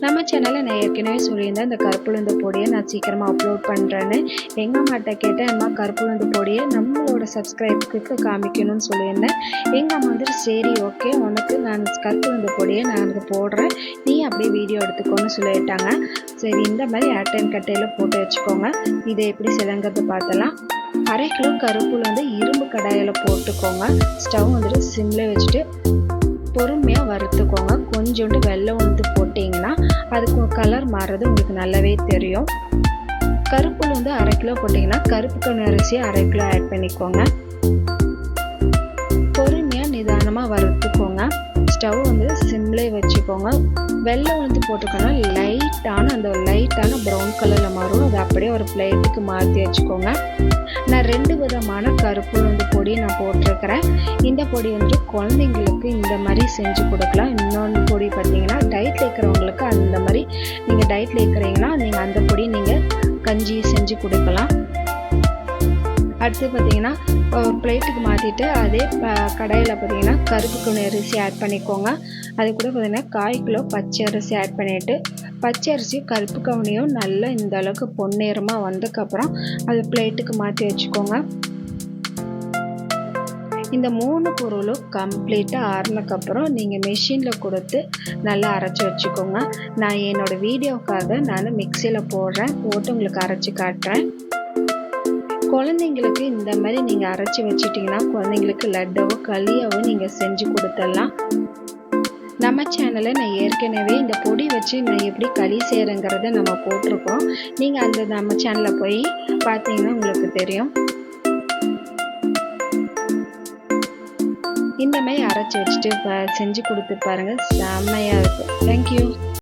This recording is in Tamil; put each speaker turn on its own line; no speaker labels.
நம்ம சேனலில் நான் ஏற்கனவே சொல்லியிருந்தேன் இந்த கருப்புளுந்து பொடியை நான் சீக்கிரமாக அப்லோட் பண்ணுறேன்னு. எங்கள் அம்மாட்ட கேட்டேன், அம்மா கருப்புளுந்து பொடியை நம்மளோட சப்ஸ்கிரைபருக்கு காமிக்கணும்னு சொல்லியிருந்தேன். எங்கள் அம்மா வந்துட்டு சரி ஓகே, உனக்கு நான் கருப்புளுந்து பொடியை நான் அதுக்கு போடுறேன், நீ அப்படியே வீடியோ எடுத்துக்கோன்னு சொல்லிட்டாங்க. சரி, இந்த மாதிரி ஏர்டைன் கட்டையில் போட்டு வச்சுக்கோங்க. இதை எப்படி செய்யலாங்கிறது பார்த்தலாம். 1/2 கிலோ கருப்புளுந்து இரும்பு கடாயில் போட்டுக்கோங்க. ஸ்டவ் வந்துட்டு சிம்மில் வச்சுட்டு பொறுமையாக வறுத்துக்கோங்க. கொஞ்சோண்டு வெல்லம் வந்து போட்டிங்கன்னா அதுக்கு கலர் மாறுறது உங்களுக்கு நல்லாவே தெரியும். கருப்புளுந்து 1/2 கிலோ போட்டிங்கன்னா கருப்பு கவுனி அரிசி 1/2 கிலோ ஆட் பண்ணிக்கோங்க. பொறுமையாக நிதானமாக வறுத்துக்கோங்க. ஸ்டவ் வந்து சிம்லே வச்சுக்கோங்க. வெள்ளை உளுந்து போட்டுக்கோங்க. லைட்டான ப்ரௌன் கலரில் மாறும். அதை அப்படியே ஒரு பிளேட்டுக்கு மாற்றி வச்சுக்கோங்க. நான் 2 விதமான கருப்புளுந்து பொடி நான் போட்டிருக்கிறேன். இந்த பொடி வந்து குழந்தைங்களுக்கு இந்த மாதிரி செஞ்சு கொடுக்கலாம். இன்னொன்று பொடி பார்த்தீங்கன்னா டயட்டில் இருக்கிறவங்களுக்கு அந்த மாதிரி நீங்கள் டயட்டில் இருக்கிறீங்கன்னா நீங்கள் அந்த பொடி நீங்கள் கஞ்சி செஞ்சு கொடுக்கலாம். அடுத்து பார்த்தீங்கன்னா ஒரு பிளேட்டுக்கு மாற்றிட்டு அதே கடாயில் பார்த்தீங்கன்னா கருப்பு கவுனி அரிசி ஆட் பண்ணிக்கோங்க. அது கூட பார்த்தீங்கன்னா 1/4 கிலோ பச்சை அரிசி ஆட் பண்ணிவிட்டு பச்சை அரிசியும் கருப்பு கவுனியும் நல்லா இந்த அளவுக்கு பொன்னிறமாக வந்ததுக்கப்புறம் அது பிளேட்டுக்கு மாற்றி வச்சுக்கோங்க. இந்த 3 பொருளும் கம்ப்ளீட்டாக ஆறுனதுக்கப்புறம் நீங்கள் மிஷினில் கொடுத்து நல்லா அரைச்சி வச்சுக்கோங்க. நான் என்னோடய வீடியோவுக்காக நான் மிக்சியில் போட்டு உங்களுக்கு அரைச்சி காட்டுறேன். குழந்தைங்களுக்கு இந்த மாதிரி நீங்கள் அரைச்சி வச்சிட்டிங்கன்னா குழந்தைங்களுக்கு லட்டாவோ களியாவோ நீங்கள் செஞ்சு கொடுத்துடலாம். நம்ம சேனலில் நான் ஏற்கனவே இந்த பொடி வச்சு நான் எப்படி களி செய்கிறேங்கிறத நம்ம போட்டிருக்கோம். நீங்கள் நம்ம சேனலில் போய் பார்த்தீங்கன்னா உங்களுக்கு தெரியும். இந்த மாதிரி அரைச்சி வச்சுட்டு செஞ்சு கொடுத்து பாருங்கள், செம்மையாக இருக்கும். தேங்க்யூ.